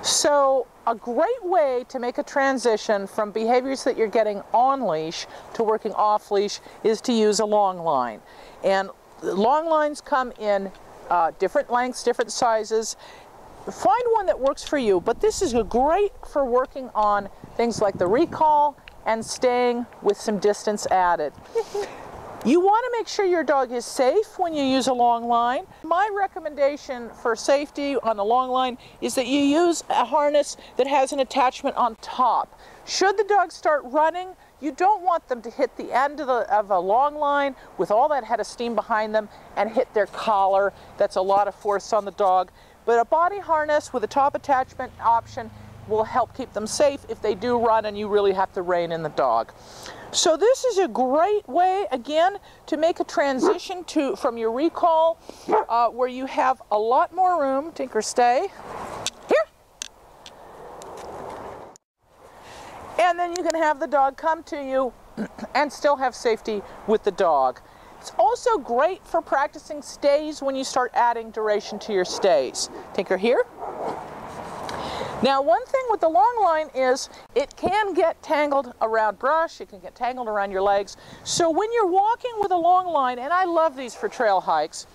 So a great way to make a transition from behaviors that you're getting on leash to working off leash is to use a long line. And long lines come in different lengths, different sizes. Find one that works for you, but this is great for working on things like the recall and staying with some distance added. You want to make sure your dog is safe when you use a long line. My recommendation for safety on a long line is that you use a harness that has an attachment on top. Should the dog start running, you don't want them to hit the end of a long line with all that head of steam behind them and hit their collar. That's a lot of force on the dog. But a body harness with a top attachment option will help keep them safe if they do run and you really have to rein in the dog. So this is a great way, again, to make a transition from your recall where you have a lot more room. Tinker, stay. Here. And then you can have the dog come to you and still have safety with the dog. It's also great for practicing stays when you start adding duration to your stays. Tinker, here. Now, one thing with the long line is it can get tangled around brush, it can get tangled around your legs. So when you're walking with a long line, and I love these for trail hikes,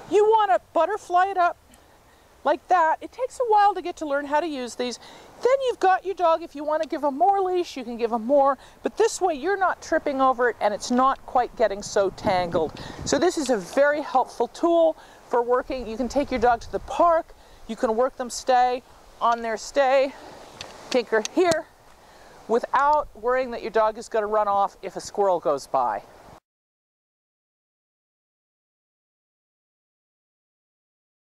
you want to butterfly it up like that. It takes a while to get to learn how to use these. Then you've got your dog. If you want to give them more leash, you can give them more, but this way you're not tripping over it and it's not quite getting so tangled. So this is a very helpful tool for working. You can take your dog to the park, you can work them stay on their stay, Tinker, here, without worrying that your dog is going to run off if a squirrel goes by.